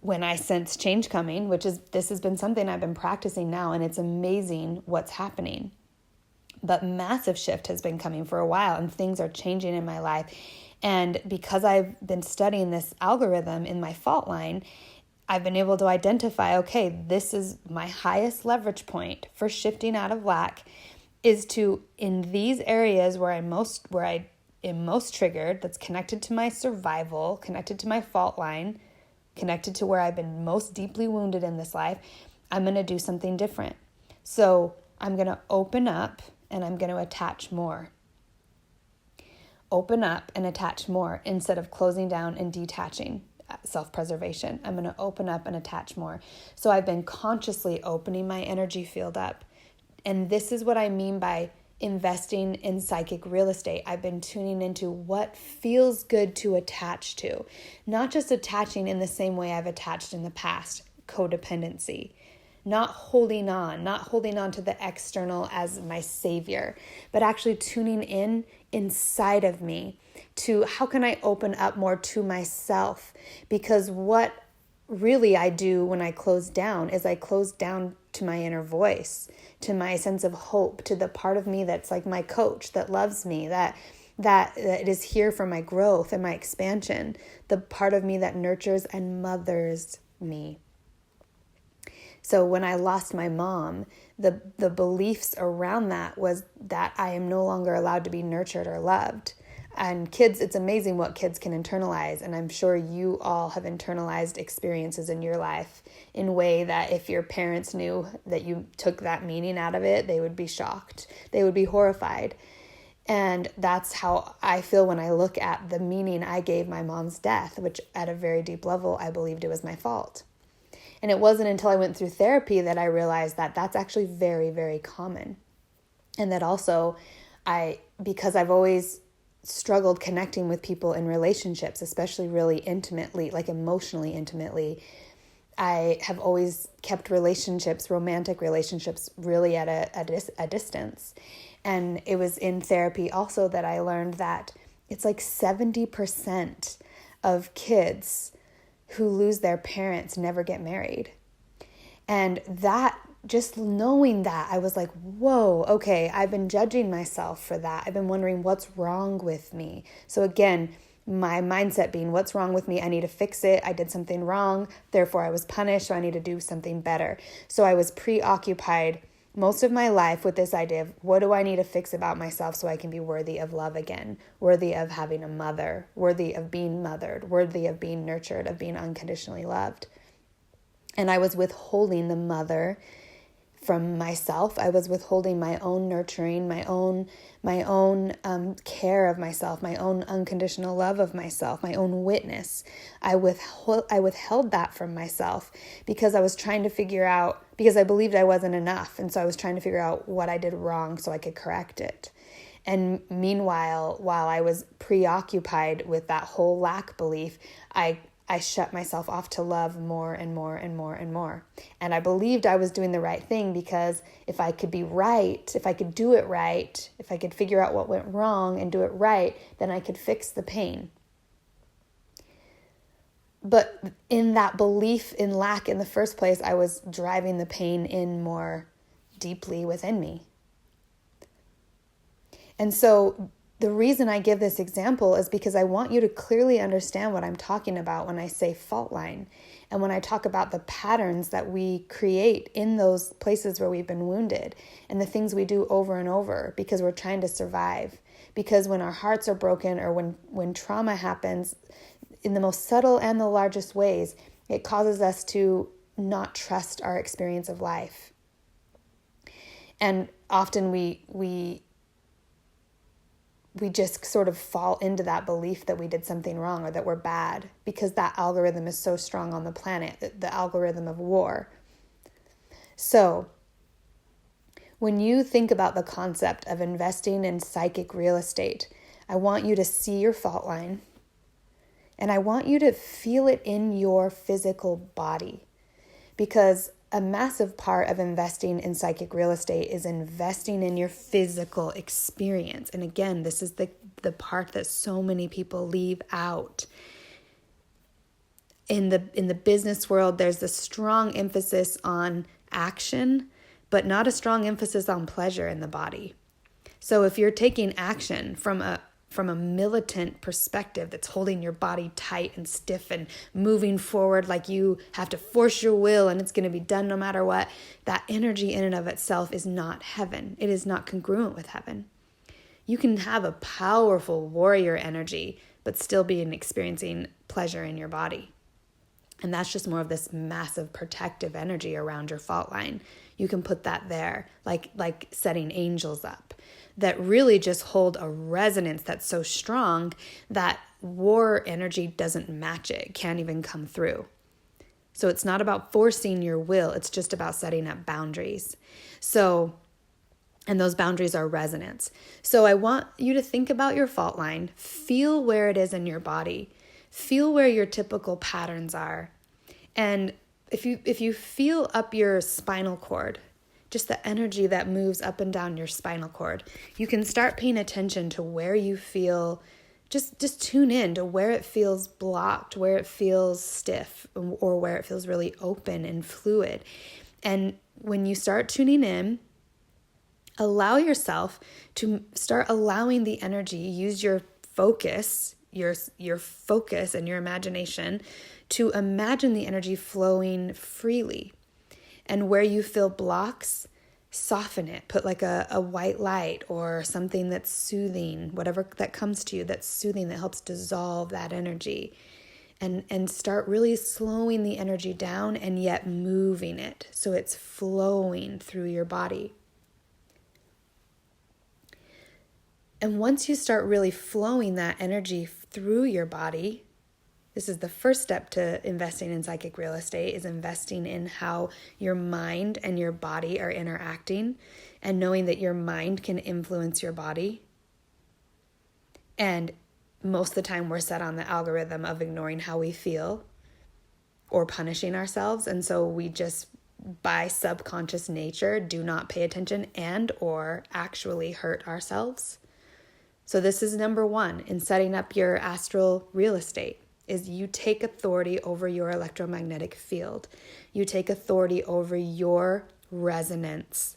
when I sense change coming, this has been something I've been practicing now, and it's amazing what's happening. But massive shift has been coming for a while, and things are changing in my life. And because I've been studying this algorithm in my fault line, I've been able to identify, okay, this is my highest leverage point for shifting out of lack, is to, in these areas where I am most triggered, that's connected to my survival, connected to my fault line, connected to where I've been most deeply wounded in this life, I'm going to do something different. So I'm going to open up and I'm going to attach more. Open up and attach more instead of closing down and detaching. Self-preservation. I'm going to open up and attach more. So I've been consciously opening my energy field up. And this is what I mean by investing in psychic real estate. I've been tuning into what feels good to attach to. Not just attaching in the same way I've attached in the past, codependency. Not holding on to the external as my savior, but actually tuning in inside of me to how can I open up more to myself? Because what really I do when I close down is I close down to my inner voice, to my sense of hope, to the part of me that's like my coach, that loves me, that it is here for my growth and my expansion, the part of me that nurtures and mothers me. So when I lost my mom, the beliefs around that was that I am no longer allowed to be nurtured or loved. And kids, it's amazing what kids can internalize. And I'm sure you all have internalized experiences in your life in a way that if your parents knew that you took that meaning out of it, they would be shocked. They would be horrified. And that's how I feel when I look at the meaning I gave my mom's death, which at a very deep level, I believed it was my fault. And it wasn't until I went through therapy that I realized that that's actually very, very common. And that also because I've always struggled connecting with people in relationships, especially really intimately, like emotionally intimately, I have always kept relationships, romantic relationships, really at a distance. And it was in therapy also that I learned that it's like 70% of kids who lose their parents never get married. And that, just knowing that, I was like, whoa, okay, I've been judging myself for that. I've been wondering what's wrong with me. So again, my mindset being, what's wrong with me? I need to fix it. I did something wrong. Therefore, I was punished. So I need to do something better. So I was preoccupied most of my life with this idea of what do I need to fix about myself so I can be worthy of love again, worthy of having a mother, worthy of being mothered, worthy of being nurtured, of being unconditionally loved. And I was withholding the mother from myself. I was withholding my own nurturing, my own care of myself, my own unconditional love of myself, my own witness. I withheld that from myself because I was trying to figure out, because I believed I wasn't enough. And so I was trying to figure out what I did wrong so I could correct it. And meanwhile, while I was preoccupied with that whole lack belief, I shut myself off to love more and more and more and more. And I believed I was doing the right thing because if I could be right, if I could do it right, if I could figure out what went wrong and do it right, then I could fix the pain. But in that belief in lack in the first place, I was driving the pain in more deeply within me. And so the reason I give this example is because I want you to clearly understand what I'm talking about when I say fault line and when I talk about the patterns that we create in those places where we've been wounded and the things we do over and over because we're trying to survive. Because when our hearts are broken or when trauma happens in the most subtle and the largest ways, it causes us to not trust our experience of life. And often we just sort of fall into that belief that we did something wrong or that we're bad because that algorithm is so strong on the planet, the algorithm of war. So when you think about the concept of investing in psychic real estate, I want you to see your fault line and I want you to feel it in your physical body, because a massive part of investing in psychic real estate is investing in your physical experience. And again, this is the part that so many people leave out. In the business world, there's a strong emphasis on action, but not a strong emphasis on pleasure in the body. So if you're taking action from a militant perspective that's holding your body tight and stiff and moving forward like you have to force your will and it's going to be done no matter what, that energy in and of itself is not heaven. It is not congruent with heaven. You can have a powerful warrior energy but still be experiencing pleasure in your body. And that's just more of this massive protective energy around your fault line. You can put that there, like setting angels up that really just hold a resonance that's so strong that war energy doesn't match it, can't even come through. So it's not about forcing your will, it's just about setting up boundaries. And those boundaries are resonance. So I want you to think about your fault line, feel where it is in your body, feel where your typical patterns are. And if you feel up your spinal cord, just the energy that moves up and down your spinal cord, you can start paying attention to where you feel, just tune in to where it feels blocked, where it feels stiff, or where it feels really open and fluid. And when you start tuning in, allow yourself to start allowing the energy, use your focus, your focus and your imagination to imagine the energy flowing freely. And where you feel blocks, soften it. Put like a white light or something that's soothing, whatever that comes to you that's soothing, that helps dissolve that energy. And start really slowing the energy down and yet moving it so it's flowing through your body. And once you start really flowing that energy through your body, This is the first step to investing in psychic real estate, is investing in how your mind and your body are interacting, and knowing that your mind can influence your body. And most of the time we're set on the algorithm of ignoring how we feel or punishing ourselves. And so we just, by subconscious nature, do not pay attention and or actually hurt ourselves. So this is number one in setting up your astral real estate, is you take authority over your electromagnetic field. You take authority over your resonance.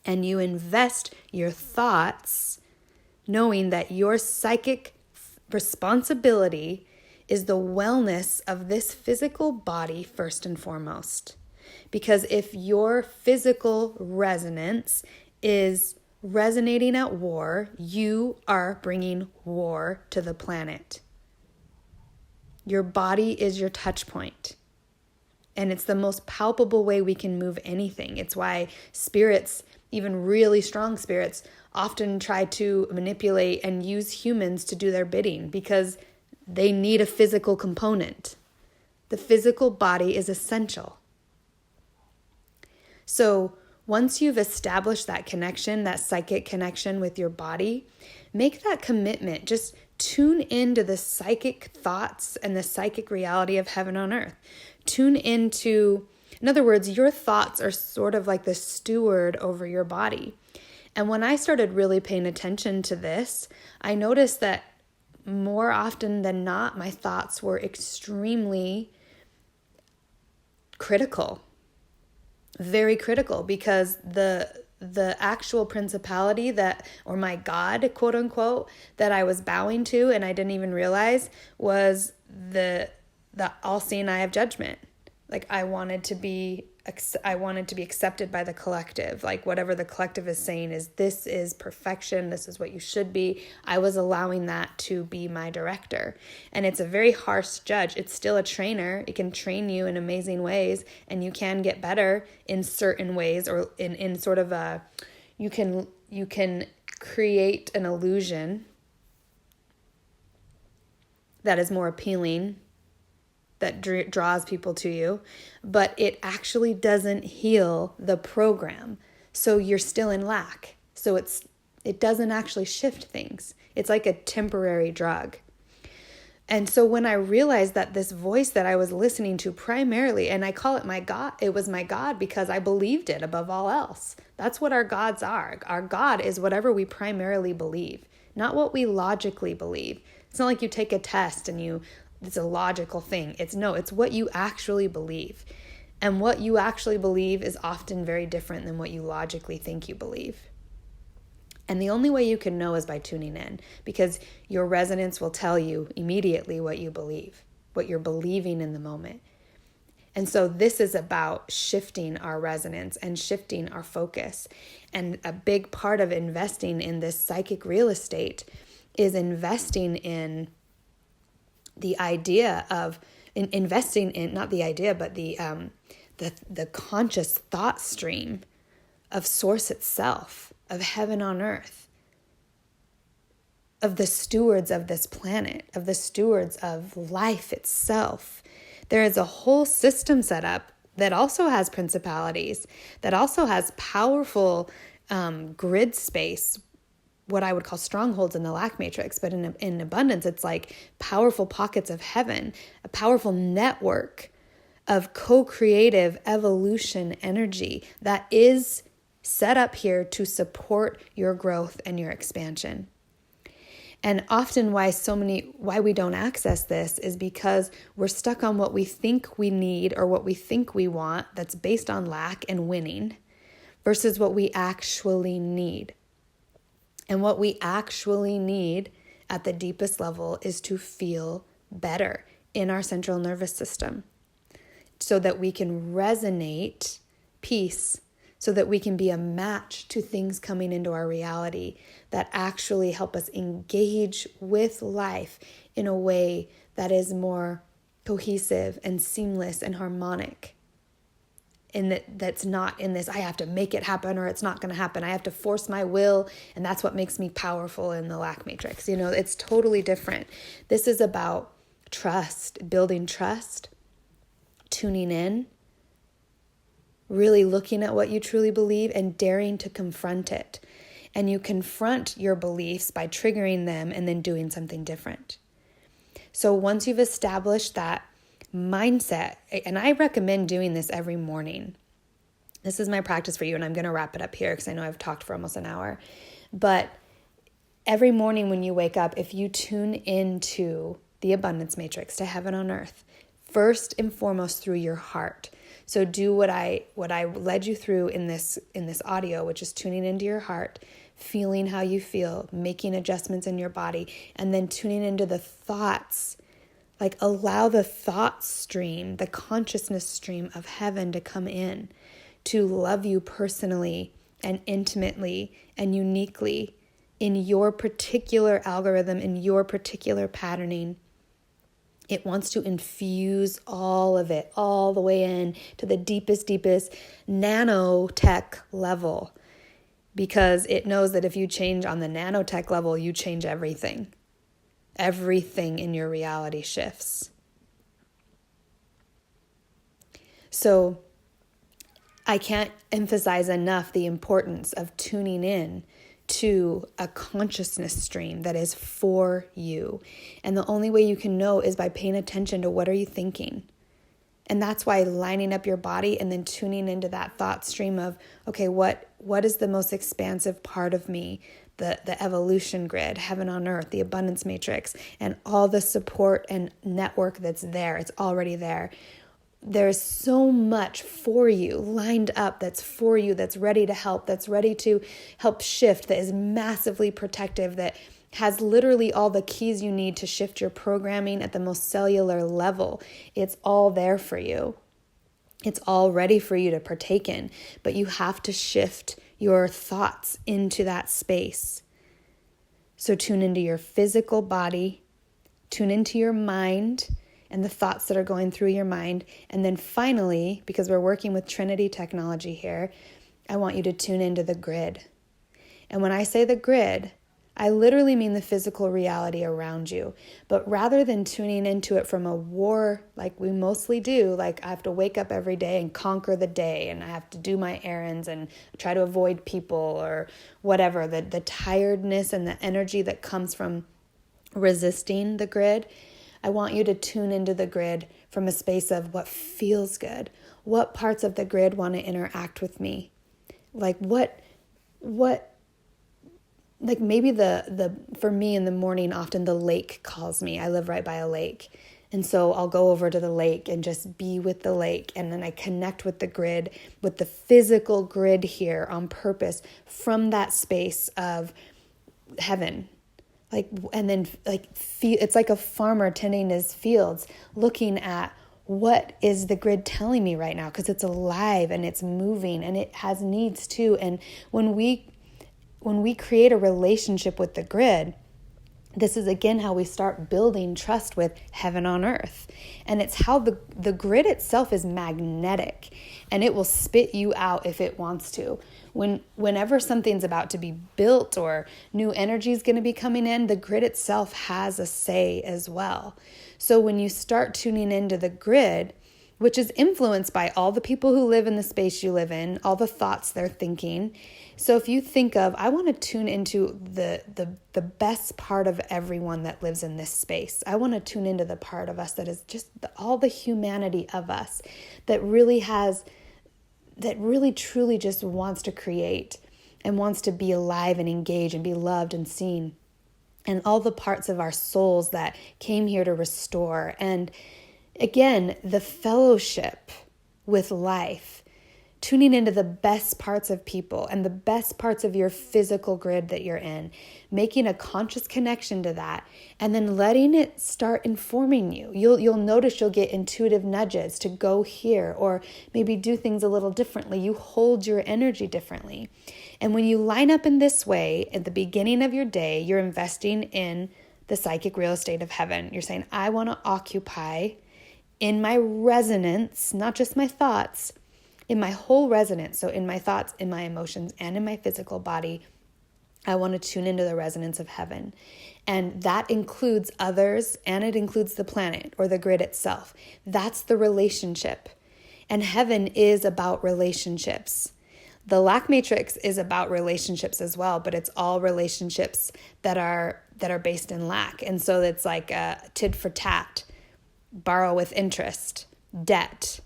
And you invest your thoughts knowing that your psychic responsibility is the wellness of this physical body first and foremost. Because if your physical resonance is resonating at war, you are bringing war to the planet. Your body is your touch point. And it's the most palpable way we can move anything. It's why spirits, even really strong spirits, often try to manipulate and use humans to do their bidding, because they need a physical component. The physical body is essential. So once you've established that connection, that psychic connection with your body, make that commitment. Just tune into the psychic thoughts and the psychic reality of heaven on earth. Tune into, in other words, your thoughts are sort of like the steward over your body. And when I started really paying attention to this, I noticed that more often than not, my thoughts were extremely critical, very critical, because the actual principality that, or my God, quote unquote, that I was bowing to and I didn't even realize, was the all-seeing eye of judgment. Like I wanted to be accepted by the collective. Like whatever the collective is saying is, this is perfection, this is what you should be. I was allowing that to be my director. And it's a very harsh judge. It's still a trainer. It can train you in amazing ways, and you can get better in certain ways, or in sort of a, you can create an illusion that is more appealing, that draws people to you, but it actually doesn't heal the program. So you're still in lack. So it doesn't actually shift things. It's like a temporary drug. And so when I realized that this voice that I was listening to primarily, and I call it my God, it was my God because I believed it above all else. That's what our gods are. Our God is whatever we primarily believe, not what we logically believe. It's not like you take a test and it's a logical thing. It's what you actually believe. And what you actually believe is often very different than what you logically think you believe. And the only way you can know is by tuning in, because your resonance will tell you immediately what you believe, what you're believing in the moment. And so this is about shifting our resonance and shifting our focus. And a big part of investing in this psychic real estate is investing in the idea of investing in, not the idea, but the conscious thought stream of source itself, of heaven on earth, of the stewards of this planet, of the stewards of life itself. There is a whole system set up that also has principalities, that also has powerful grid space, what I would call strongholds in the lack matrix, but in abundance, it's like powerful pockets of heaven, a powerful network of co-creative evolution energy that is set up here to support your growth and your expansion. And often why we don't access this is because we're stuck on what we think we need or what we think we want that's based on lack and winning versus what we actually need. And what we actually need at the deepest level is to feel better in our central nervous system so that we can resonate peace, so that we can be a match to things coming into our reality that actually help us engage with life in a way that is more cohesive and seamless and harmonic. And that's not in this, I have to make it happen or it's not going to happen. I have to force my will, and that's what makes me powerful in the lack matrix. It's totally different. This is about trust, building trust, tuning in, really looking at what you truly believe and daring to confront it. And you confront your beliefs by triggering them and then doing something different. So once you've established that mindset, and I recommend doing this every morning. This is my practice for you, and I'm going to wrap it up here because I know I've talked for almost an hour. But every morning when you wake up, if you tune into the abundance matrix, to heaven on earth, first and foremost through your heart. So do what I led you through in this audio, which is tuning into your heart, feeling how you feel, making adjustments in your body, and then tuning into the thoughts. Like allow the thought stream, the consciousness stream of heaven to come in, to love you personally and intimately and uniquely in your particular algorithm, in your particular patterning. It wants to infuse all of it, all the way in to the deepest nanotech level, because it knows that if you change on the nanotech level, you change everything. Everything in your reality shifts. So I can't emphasize enough the importance of tuning in to a consciousness stream that is for you. And the only way you can know is by paying attention to what are you thinking. And that's why lining up your body and then tuning into that thought stream of, okay, what is the most expansive part of me? The evolution grid, heaven on earth, the abundance matrix, and all the support and network that's there. It's already there. There's so much for you lined up that's for you, that's ready to help, that's ready to help shift, that is massively protective, that has literally all the keys you need to shift your programming at the most cellular level. It's all there for you. It's all ready for you to partake in, but you have to shift your thoughts into that space. So tune into your physical body, tune into your mind, and the thoughts that are going through your mind. And then finally, because we're working with Trinity technology here, I want you to tune into the grid. And when I say the grid, I literally mean the physical reality around you. But rather than tuning into it from a war, like we mostly do, like I have to wake up every day and conquer the day, and I have to do my errands and try to avoid people or whatever, the tiredness and the energy that comes from resisting the grid, I want you to tune into the grid from a space of what feels good. What parts of the grid want to interact with me? Like what like maybe for me in the morning, often the lake calls me. I live right by a lake. And so I'll go over to the lake and just be with the lake. And then I connect with the grid, with the physical grid here on purpose from that space of heaven. And then it's like a farmer tending his fields, looking at what is the grid telling me right now, because it's alive and it's moving and it has needs too. And when we create a relationship with the grid, this is again how we start building trust with heaven on earth. And it's how the grid itself is magnetic, and it will spit you out if it wants to. Whenever something's about to be built or new energy is going to be coming in, the grid itself has a say as well. So when you start tuning into the grid, which is influenced by all the people who live in the space you live in, all the thoughts they're thinking. So if you think of, I want to tune into the best part of everyone that lives in this space. I want to tune into the part of us that is just all the humanity of us that really truly just wants to create and wants to be alive and engage and be loved and seen. And all the parts of our souls that came here to restore. And again, the fellowship with life, tuning into the best parts of people and the best parts of your physical grid that you're in, making a conscious connection to that, and then letting it start informing you. You'll notice you'll get intuitive nudges to go here or maybe do things a little differently. You hold your energy differently. And when you line up in this way at the beginning of your day, you're investing in the psychic real estate of heaven. You're saying, I want to occupy in my resonance, not just my thoughts, in my whole resonance. So in my thoughts, in my emotions, and in my physical body, I want to tune into the resonance of heaven. And that includes others, and it includes the planet or the grid itself. That's the relationship. And heaven is about relationships. The lack matrix is about relationships as well, but it's all relationships that are based in lack. And so it's like a tit for tat, borrow with interest, debt,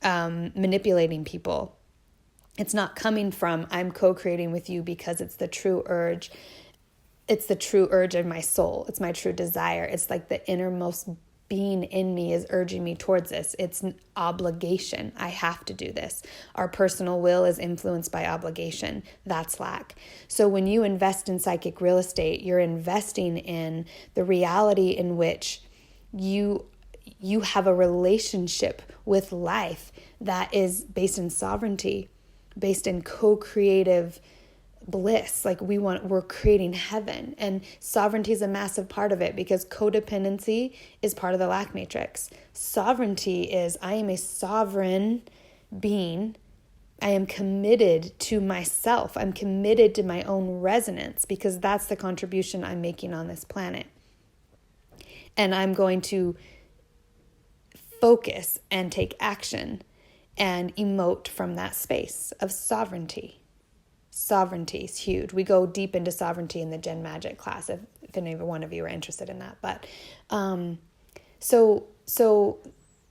manipulating people. It's not coming from I'm co-creating with you because it's the true urge. It's the true urge of my soul. It's my true desire. It's like the innermost being in me is urging me towards this. It's an obligation. I have to do this. Our personal will is influenced by obligation. That's lack. So when you invest in psychic real estate, you're investing in the reality in which you have a relationship with life that is based in sovereignty, based in co-creative bliss. Like we're creating heaven, and sovereignty is a massive part of it, because codependency is part of the lack matrix. Sovereignty is I am a sovereign being. I am committed to myself. I'm committed to my own resonance, because that's the contribution I'm making on this planet. And I'm going to focus and take action and emote from that space of sovereignty. Sovereignty is huge. We go deep into sovereignty in the Gen Magic class if any one of you are interested in that. But so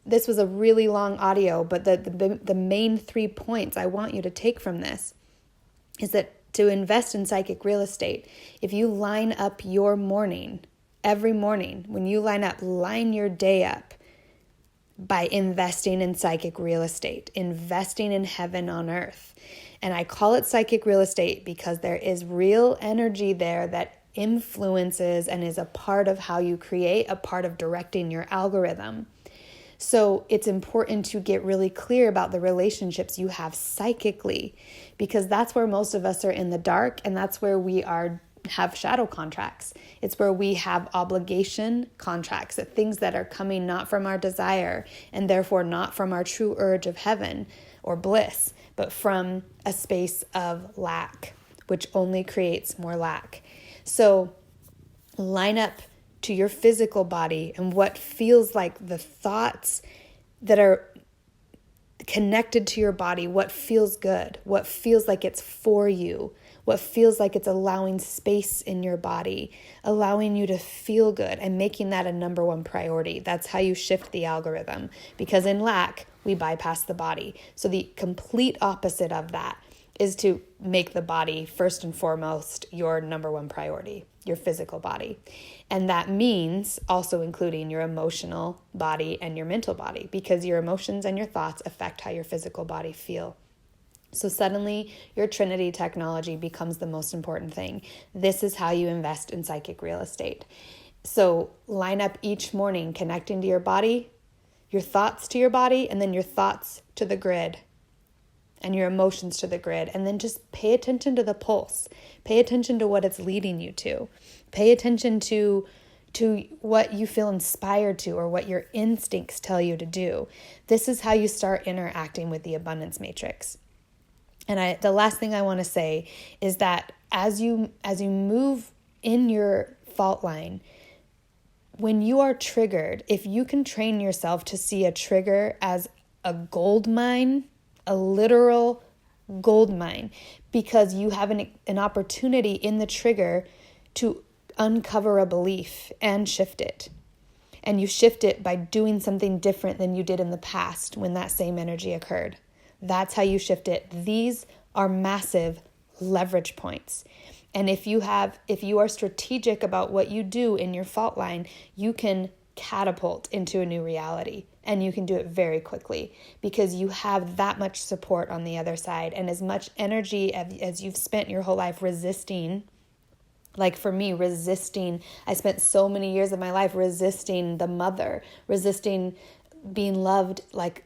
this was a really long audio, but the main 3 points I want you to take from this is that to invest in psychic real estate, if you line up your morning, every morning, when you line your day up by investing in psychic real estate, investing in heaven on earth. And I call it psychic real estate because there is real energy there that influences and is a part of how you create, a part of directing your algorithm. So it's important to get really clear about the relationships you have psychically, because that's where most of us are in the dark, and that's where we have shadow contracts. It's where we have obligation contracts, that things that are coming not from our desire and therefore not from our true urge of heaven or bliss, but from a space of lack, which only creates more lack. So line up to your physical body and what feels like the thoughts that are connected to your body, what feels good, what feels like it's for you, what feels like it's allowing space in your body, allowing you to feel good, and making that a number one priority. That's how you shift the algorithm, because in lack, we bypass the body. So the complete opposite of that is to make the body first and foremost your number one priority, your physical body. And that means also including your emotional body and your mental body, because your emotions and your thoughts affect how your physical body feel. So suddenly your Trinity technology becomes the most important thing. This is how you invest in psychic real estate. So line up each morning connecting to your body, your thoughts to your body, and then your thoughts to the grid and your emotions to the grid. And then just pay attention to the pulse. Pay attention to what it's leading you to. Pay attention to what you feel inspired to or what your instincts tell you to do. This is how you start interacting with the abundance matrix. And the last thing I want to say is that as you move in your fault line, when you are triggered, if you can train yourself to see a trigger as a gold mine, a literal gold mine, because you have an opportunity in the trigger to uncover a belief and shift it. And you shift it by doing something different than you did in the past when that same energy occurred. That's how you shift it. These are massive leverage points. And if you are strategic about what you do in your fault line, you can catapult into a new reality, and you can do it very quickly because you have that much support on the other side. And as much energy as you've spent your whole life resisting, like for me, I spent so many years of my life resisting the mother, resisting being loved like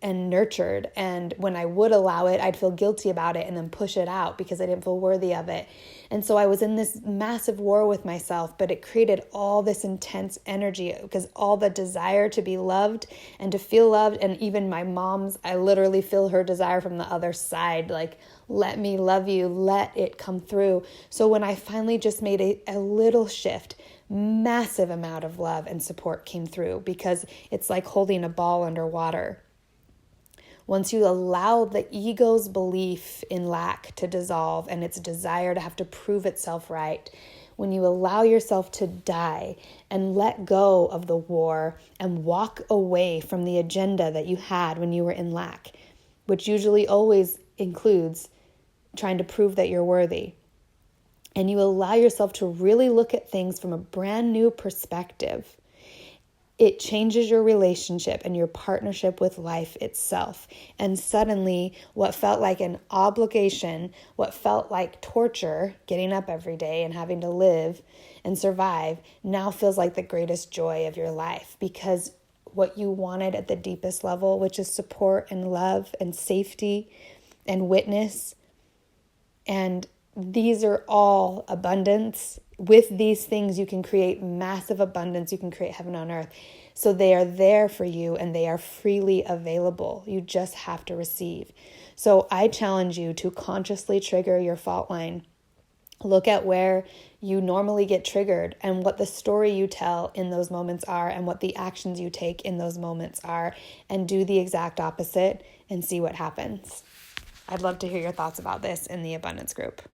and nurtured. And when I would allow it, I'd feel guilty about it and then push it out because I didn't feel worthy of it. And so I was in this massive war with myself, but it created all this intense energy because all the desire to be loved and to feel loved. And even my mom's, I literally feel her desire from the other side, like, let me love you, let it come through. So when I finally just made a little shift, massive amount of love and support came through, because it's like holding a ball underwater. Once you allow the ego's belief in lack to dissolve and its desire to have to prove itself right, when you allow yourself to die and let go of the war and walk away from the agenda that you had when you were in lack, which usually always includes trying to prove that you're worthy, and you allow yourself to really look at things from a brand new perspective, it changes your relationship and your partnership with life itself. And suddenly, what felt like an obligation, what felt like torture, getting up every day and having to live and survive, now feels like the greatest joy of your life, because what you wanted at the deepest level, which is support and love and safety and witness, and these are all abundance. With these things, you can create massive abundance. You can create heaven on earth. So they are there for you and they are freely available. You just have to receive. So I challenge you to consciously trigger your fault line. Look at where you normally get triggered and what the story you tell in those moments are and what the actions you take in those moments are, and do the exact opposite and see what happens. I'd love to hear your thoughts about this in the abundance group.